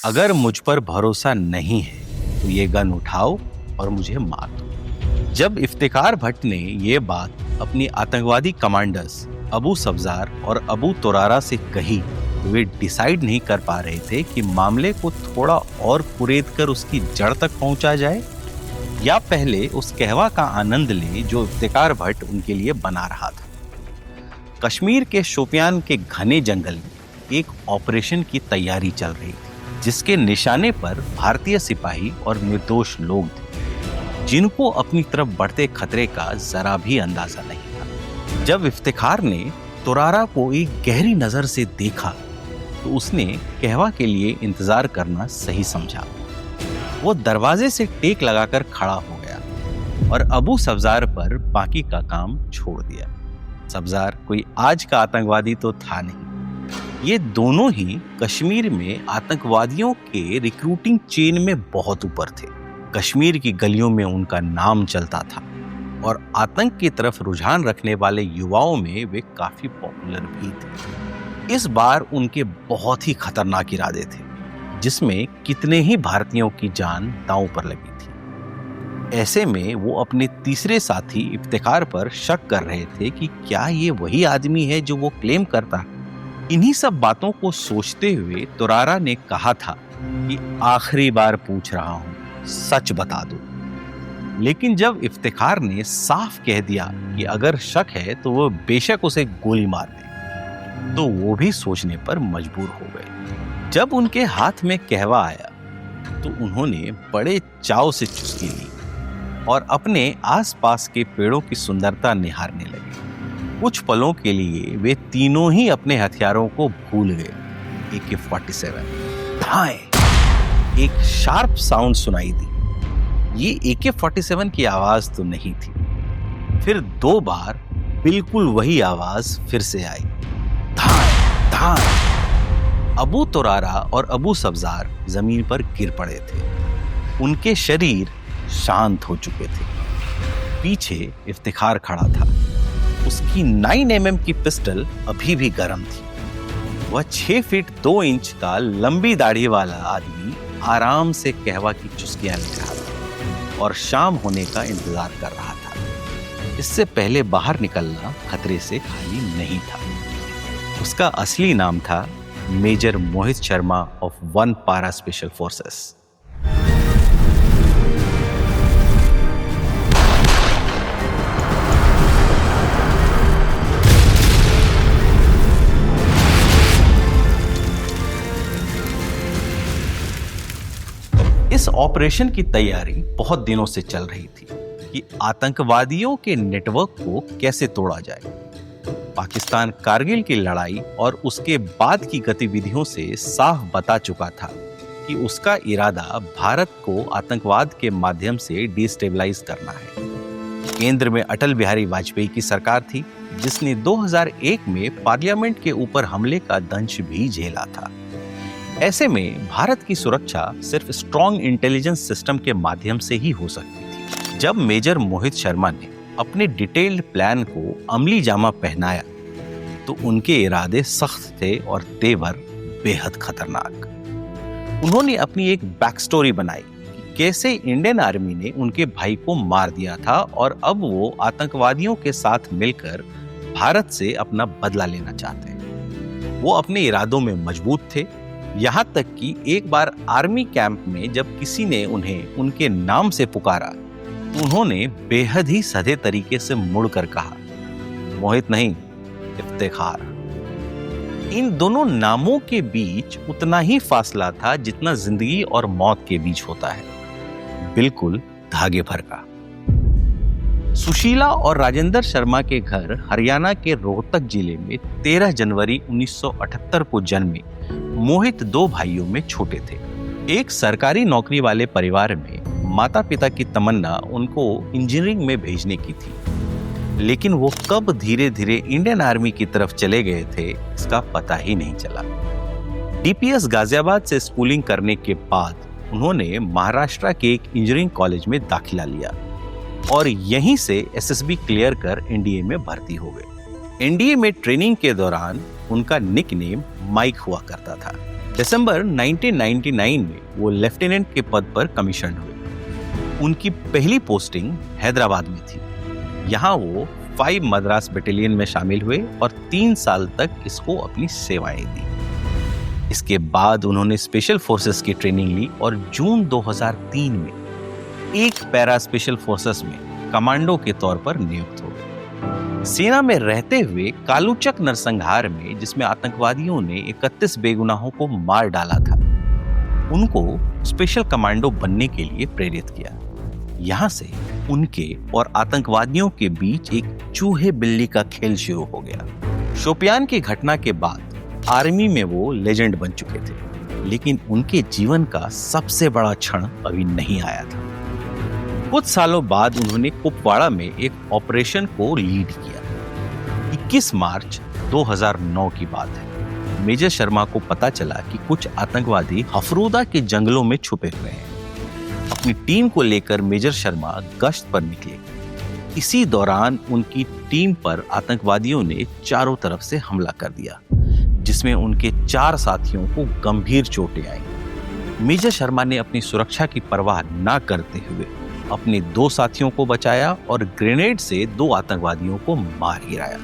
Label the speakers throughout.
Speaker 1: अगर मुझ पर भरोसा नहीं है तो ये गन उठाओ और मुझे मार दो। जब इफ्तिखार भट्ट ने ये बात अपनी आतंकवादी कमांडर्स अबू सब्जार और अबू तुरारा से कही तो वे डिसाइड नहीं कर पा रहे थे कि मामले को थोड़ा और कुरेद कर उसकी जड़ तक पहुंचा जाए या पहले उस कहवा का आनंद ले जो इफ्तिखार भट्ट उनके लिए बना रहा था। कश्मीर के शोपियान के घने जंगल में एक ऑपरेशन की तैयारी चल रही थी जिसके निशाने पर भारतीय सिपाही और निर्दोष लोग थे जिनको अपनी तरफ बढ़ते खतरे का जरा भी अंदाजा नहीं था। जब इफ्तिखार ने तुरारा को एक गहरी नजर से देखा तो उसने कहवा के लिए इंतजार करना सही समझा। वो दरवाजे से टेक लगाकर खड़ा हो गया और अबू सब्जार पर बाकी का काम छोड़ दिया। सब्जार कोई आज का आतंकवादी तो था नहीं, ये दोनों ही कश्मीर में आतंकवादियों के रिक्रूटिंग चेन में बहुत ऊपर थे। कश्मीर की गलियों में उनका नाम चलता था और आतंक की तरफ रुझान रखने वाले युवाओं में वे काफी पॉपुलर भी थे। इस बार उनके बहुत ही खतरनाक इरादे थे जिसमें कितने ही भारतीयों की जान दांव पर लगी थी। ऐसे में वो अपने तीसरे साथी इफ्तिखार पर शक कर रहे थे कि क्या ये वही आदमी है जो वो क्लेम करता। इन्हीं सब बातों को सोचते हुए तुरारा ने कहा था कि आखिरी बार पूछ रहा हूं, सच बता दो। लेकिन जब इफ्तिखार ने साफ कह दिया कि अगर शक है तो वो बेशक उसे गोली मार दे, तो वो भी सोचने पर मजबूर हो गए। जब उनके हाथ में कहवा आया तो उन्होंने बड़े चाव से चुस्की ली और अपने आसपास के पेड़ों की सुंदरता निहारने लगे। कुछ पलों के लिए वे तीनों ही अपने हथियारों को भूल गए। AK-47 धाए, एक शार्प साउंड सुनाई दी। ये AK-47 की आवाज तो नहीं थी। फिर 2 बार बिल्कुल वही आवाज फिर से आई, धाए धाए। अबू तुरारा और अबू सब्जार जमीन पर गिर पड़े थे। उनके शरीर शांत हो चुके थे। पीछे इफ्तिखार खड़ा था। उसकी 9mm की पिस्टल अभी भी गर्म थी। वह 6 फीट 2 इंच का लंबी दाढ़ी वाला आदमी आराम से कहवा की चुस्कियां ले रहा था और शाम होने का इंतजार कर रहा था। इससे पहले बाहर निकलना खतरे से खाली नहीं था। उसका असली नाम था मेजर मोहित शर्मा ऑफ 1 पारा स्पेशल फोर्सेस। इस ऑपरेशन की तैयारी बहुत दिनों से चल रही थी कि आतंकवादियों के नेटवर्क को कैसे तोड़ा जाए। पाकिस्तान कारगिल की लड़ाई और उसके बाद की गतिविधियों से साफ बता चुका था कि उसका इरादा भारत को आतंकवाद के माध्यम से डिस्टेबलाइज करना है। केंद्र में अटल बिहारी वाजपेयी की सरकार थी जिसने 2001 में पार्लियामेंट के ऊपर हमले का दंश भी झेला था। ऐसे में भारत की सुरक्षा सिर्फ स्ट्रॉन्ग इंटेलिजेंस सिस्टम के माध्यम से ही हो सकती थी। जब मेजर मोहित शर्मा ने अपने डिटेल्ड प्लान को अमली जामा पहनाया तो उनके इरादे सख्त थे और तेवर बेहद खतरनाक। उन्होंने अपनी एक बैक स्टोरी बनाई कि कैसे इंडियन आर्मी ने उनके भाई को मार दिया था और अब वो आतंकवादियों के साथ मिलकर भारत से अपना बदला लेना चाहते हैं। वो अपने इरादों में मजबूत थे, यहाँ तक कि एक बार आर्मी कैंप में जब किसी ने उन्हें उनके नाम से पुकारा तो उन्होंने बेहद ही सधे तरीके से मुड़कर कहा, मोहित नहीं, इफ्तिखार। इन दोनों नामों के बीच उतना ही फासला था जितना जिंदगी और मौत के बीच होता है, बिल्कुल धागे भर का। सुशीला और राजेंद्र शर्मा के घर हरियाणा के रोहतक जिले में 13 जनवरी 1978 को जन्मे मोहित 2 भाइयों में छोटे थे। एक सरकारी नौकरी वाले परिवार में माता पिता की तमन्ना उनको इंजीनियरिंग में भेजने की थी, लेकिन वो कब धीरे धीरे इंडियन आर्मी की तरफ चले गए थे इसका पता ही नहीं चला। DPS गाजियाबाद से स्कूलिंग करने के बाद उन्होंने महाराष्ट्र के एक इंजीनियरिंग कॉलेज में दाखिला लिया और यहीं से SSB क्लियर कर NDA में भर्ती हो गए। NDA में ट्रेनिंग के दौरान उनका निकनेम माइक हुआ करता था। दिसंबर 1999 में वो लेफ्टिनेंट के पद पर कमीशन हुए। उनकी पहली पोस्टिंग हैदराबाद में थी। यहाँ वो 5 मद्रास बटालियन में शामिल हुए और 3 साल तक इसको अपनी सेवाएं दी। इसके बाद उन्होंने स्पेशल फोर्सेस की ट्रेनिंग ली और जून 2003 में एक पैरा स्पेशल फोर्सेस में कमांडो के तौर पर नियुक्त हो गए। सेना में रहते हुए कालूचक नरसंहार में, जिसमें आतंकवादियों ने 31 बेगुनाहों को मार डाला था, उनको स्पेशल कमांडो बनने के लिए प्रेरित किया। यहां से उनके और आतंकवादियों के बीच एक चूहे बिल्ली का खेल शुरू हो गया। शोपियान की घटना के बाद आर्मी में वो लेजेंड बन चुके थे, लेकिन उनके जीवन का सबसे बड़ा क्षण अभी नहीं आया था। कुछ सालों बाद उन्होंने कुपवाड़ा में एक ऑपरेशन को लीड किया। 21 मार्च 2009 की बात है। मेजर शर्मा को पता चला कि कुछ आतंकवादी हफरूदा के जंगलों में छुपे हुए हैं। अपनी टीम को लेकर मेजर शर्मा गश्त पर निकले। इसी दौरान उनकी टीम पर आतंकवादियों ने चारों तरफ से हमला कर दिया, जिसमें उनके 4 साथियों को गंभीर चोटें आईं। मेजर शर्मा ने अपनी सुरक्षा की परवाह न करते हुए अपने 2 साथियों को बचाया और ग्रेनेड से 2 आतंकवादियों को मार गिराया।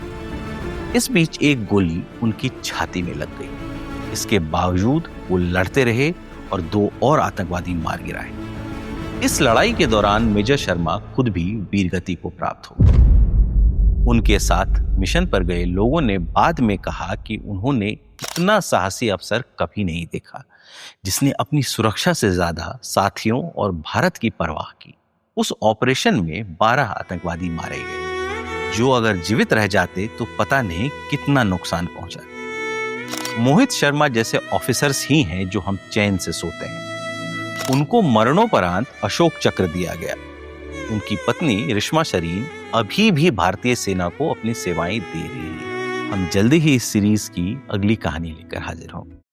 Speaker 1: इस बीच एक गोली उनकी छाती में लग गई। इसके बावजूद वो लड़ते रहे और 2 और आतंकवादी मार गिराए। इस लड़ाई के दौरान मेजर शर्मा खुद भी वीरगति को प्राप्त हो गए। उनके साथ मिशन पर गए लोगों ने बाद में कहा कि उन्होंने इतना साहसी अफसर कभी नहीं देखा, जिसने अपनी सुरक्षा से ज्यादा साथियों और भारत की परवाह की। उस ऑपरेशन में 12 आतंकवादी मारे गए, जो अगर जीवित रह जाते तो पता नहीं कितना नुकसान पहुंचा। मोहित शर्मा जैसे ऑफिसर्स ही हैं जो हम चैन से सोते हैं। उनको मरणोपरांत अशोक चक्र दिया गया। उनकी पत्नी रिश्मा शरीन अभी भी भारतीय सेना को अपनी सेवाएं दे रही है। हम जल्दी ही इस सीरीज की अगली कहानी लेकर हाजिर होंगे।